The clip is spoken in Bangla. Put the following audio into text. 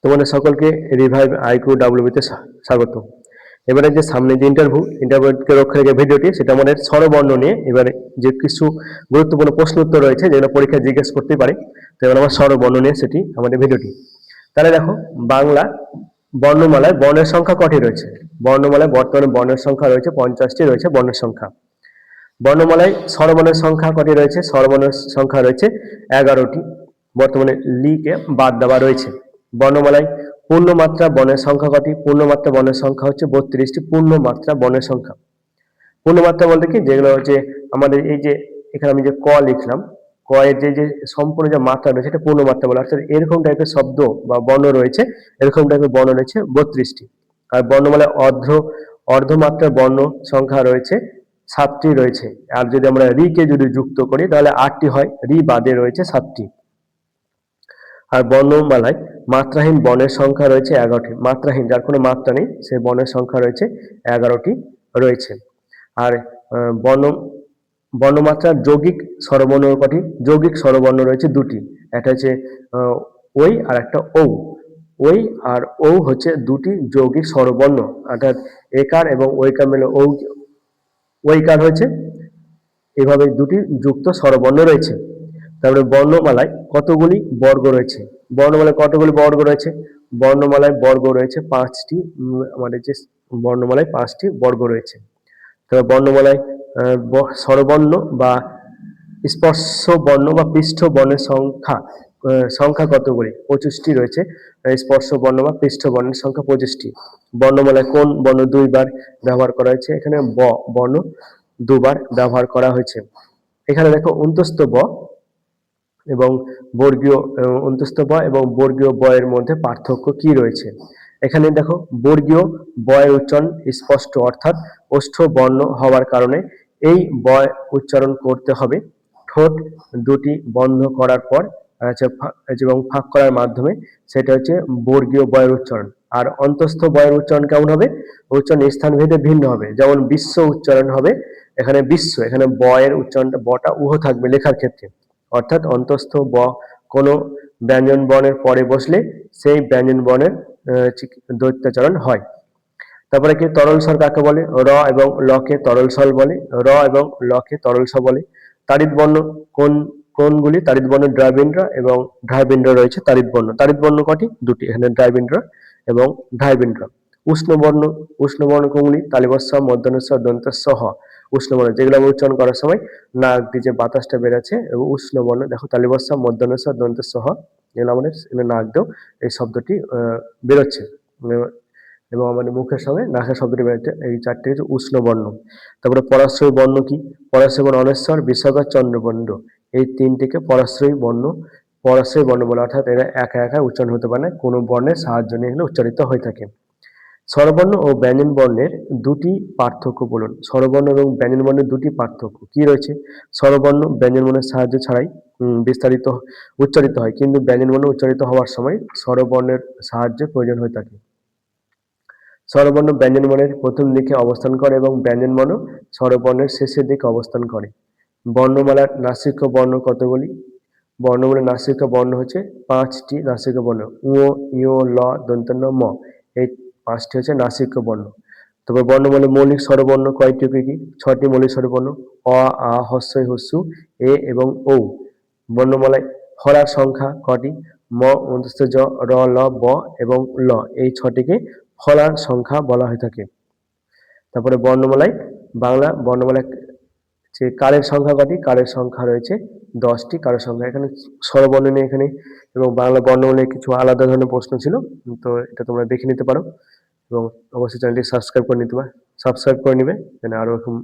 তোমাদের সকলকে রিভাইভ আইকিউ ডাব্লিউবিতে স্বাগত। এবারে যে সামনে যে ইন্টারভিউকে রক্ষা রেখে ভিডিওটি, সেটা আমাদের স্বরবর্ণ নিয়ে। এবারে যে কিছু গুরুত্বপূর্ণ প্রশ্ন উত্তর রয়েছে যেগুলো পরীক্ষা জিজ্ঞেস করতে পারে, তো এবার আমার স্বরবর্ণ নিয়ে সেটি আমাদের ভিডিওটি। তাহলে দেখো, বাংলা বর্ণমালায় বর্ণের সংখ্যা কটি রয়েছে? বর্ণমালায় বর্তমানে বর্ণের সংখ্যা রয়েছে 50টি রয়েছে বর্ণের সংখ্যা। বর্ণমালায় স্বরবর্ণের সংখ্যা কটি রয়েছে? স্বরবর্ণের সংখ্যা রয়েছে 11টি, বর্তমানে লিকে বাদ দেওয়া রয়েছে। বর্ণমালায় পূর্ণমাত্রা বর্ণের সংখ্যা কটি? পূর্ণমাত্রা বর্ণের সংখ্যা হচ্ছে 32টি পূর্ণমাত্রা বর্ণের সংখ্যা। পূর্ণমাত্রা বলতে কি, যেগুলো হচ্ছে আমাদের এই যে এখানে আমি যে ক লিখলাম, ক এর যে সম্পূর্ণ যে মাত্রা রয়েছে এটা পূর্ণমাত্রা বলে। অর্থাৎ এরকম টাইপের শব্দ বা বর্ণ রয়েছে, এরকম টাইপের বর্ণ রয়েছে 32টি। আর বর্ণমালায় অর্ধমাত্রার বর্ণ সংখ্যা রয়েছে 7টি রয়েছে। আর যদি আমরা রি কে যদি যুক্ত করি তাহলে 8টি হয়, রি বাদে রয়েছে 7টি। আর বর্ণমালায় মাত্রাহীন বর্ণের সংখ্যা রয়েছে 11টি। মাত্রাহীন, যার কোনো মাত্রা নেই, সেই বর্ণের সংখ্যা রয়েছে 11টি রয়েছে। আর বর্ণমাত্রার যৌগিক স্বরবর্ণ কটি? যৌগিক স্বরবর্ণ রয়েছে 2টি। একটা হচ্ছে ওই আর একটা ঔ। ওই আর ঔ হচ্ছে 2টি যৌগিক স্বরবর্ণ, অর্থাৎ একার এবং ঐকার মিলে ঐকার হয়েছে। এভাবে 2টি যুক্ত স্বরবর্ণ রয়েছে। তারপরে বর্ণমালায় কতগুলি বর্গ রয়েছে? বর্ণমালায় কতগুলি বর্গ রয়েছে? বর্ণমালায় বর্গ রয়েছে 5টি। আমাদের যে বর্ণমালায় 5টি বর্গ রয়েছে। তবে বর্ণমালায় স্বরবর্ণ বা স্পর্শ বর্ণ বা পৃষ্ঠ বর্ণের সংখ্যা কতগুলি? 25টি রয়েছে। স্পর্শ বর্ণ বা পৃষ্ঠ বর্ণের সংখ্যা 25টি। বর্ণমালায় কোন বর্ণ 2বার ব্যবহার করা হয়েছে? এখানে ব বর্ণ 2বার ব্যবহার করা হয়েছে। এখানে দেখো অন্তস্থ ব এবং বর্গীয় অন্তস্থ ব এবং বর্গীয় ব এর মধ্যে পার্থক্য কি রয়েছে? এখানে দেখো, বর্গীয় বয়ের উচ্চারণ স্পষ্ট, অর্থাৎ ওষ্ঠ বর্ণ হওয়ার কারণে এই বয় উচ্চারণ করতে হবে ঠোঁট দুটি বন্ধ করার পর এবং ফাঁক করার মাধ্যমে। সেটা হচ্ছে বর্গীয় বয়ের উচ্চারণ। আর অন্তস্থ বয়ের উচ্চারণ কেমন হবে? উচ্চারণ স্থান ভেদে ভিন্ন হবে। যেমন বিশ্ব উচ্চারণ হবে, এখানে বিশ্ব, এখানে বয়ের উচ্চারণটা বটা উহ থাকবে লেখার ক্ষেত্রে। অর্থাৎ অন্তস্থ ব কোনো ব্যঞ্জন বর্ণের পরে বসলে সেই ব্যঞ্জন বর্ণের দৈত্যাচরণ হয়। তারপরে কি তরল স্বর কাকে বলে? র এবং লকে তরল স্বর বলে, র এবং লকে তরল স্বর বলে। তাড়িৎ বর্ণ কোনগুলি? তাড়িৎ বর্ণ দ্রবিন্দ্র এবং ঢাইবিন্দ্র রয়েছে তাড়িৎ বর্ণ। তাড়িৎ বর্ণ কটি? 2টি, এখানে দ্রবিন্দ্র এবং ঢাইবিন্দ্র। উষ্ণ বর্ণ কোনগুলি? তালিবস্য, মূর্ধন্য ষ, দন্তস্ব, হ। উষ্ণ বর্ণ, যেগুলো আমরা উচ্চারণ করার সময় নাক দিয়ে যে বাতাসটা বেরোচ্ছে, এবং উষ্ণ বর্ণ দেখো তালিবস্য, মূর্ধন্য ষ, দন্তস্ব, হ, এগুলো আমাদের নাক দিয়েও এই শব্দটি বেরোচ্ছে এবং আমাদের মুখের সঙ্গে নাকের শব্দটি বেরোচ্ছে। এই 4টি হচ্ছে উষ্ণ বর্ণ। তারপরে পরাশ্রয়ী বর্ণ কি? পরাশ্রয়ী বর্ণ অনেশ্বর, বিসর্গ, চন্দ্রবর্ণ। এই 3টিকে পরাশ্রয়ী বর্ণ বলে। অর্থাৎ এরা একা একা উচ্চারণ হতে পারে না, কোনো বর্ণের সাহায্য নিয়ে এগুলো উচ্চারিত হয়ে থাকে। স্বরবর্ণ ও ব্যঞ্জন বর্ণের 2টি পার্থক্য বলুন। স্বরবর্ণ এবং ব্যঞ্জন বর্ণের 2টি পার্থক্য কি রয়েছে? স্বরবর্ণ ব্যঞ্জন বর্ণের সাহায্য ছাড়াই বিস্তারিত উচ্চারিত হয়, কিন্তু ব্যঞ্জন বর্ণ উচ্চারিত হওয়ার সময় স্বরবর্ণের সাহায্যের প্রয়োজন হয়ে থাকে। স্বরবর্ণ ব্যঞ্জন বর্ণের প্রথম দিকে অবস্থান করে এবং ব্যঞ্জন বর্ণ স্বরবর্ণের শেষের দিকে অবস্থান করে। বর্ণমালার নাসিক্য বর্ণ কতগুলি? বর্ণমালার নাসিক্য বর্ণ হচ্ছে 5টি নাসিক্য বর্ণ। উ, ইয়, ল, দন্ত ন, ম। এই 5টি হচ্ছে নাসিক্য বর্ণ। তবে বর্ণমালার মৌলিক স্বরবর্ণ কয়টি কি? 6টি মৌলিক স্বরবর্ণ। অ, আ, হস্যই, হস্যু, এ এবং ঔ। বর্ণমালায় ফলার সংখ্যা কটি? ম, অন্তস্থ জ, র, ল, ব এবং ল। এই 6টিকে ফলার সংখ্যা বলা হয়ে থাকে। তারপরে বর্ণমালায় বাংলা বর্ণমালায় যে কালের সংখ্যা কটি? কালের সংখ্যা রয়েছে 10টি কালের সংখ্যা। এখানে স্বরবর্ণ নিয়ে এখানে এবং বাংলা বর্ণমালায় কিছু আলাদা ধরনের প্রশ্ন ছিল, তো এটা তোমরা দেখে নিতে পারো এবং অবশ্যই চ্যানেলটি সাবস্ক্রাইব করে নিবে যেন আরো এরকম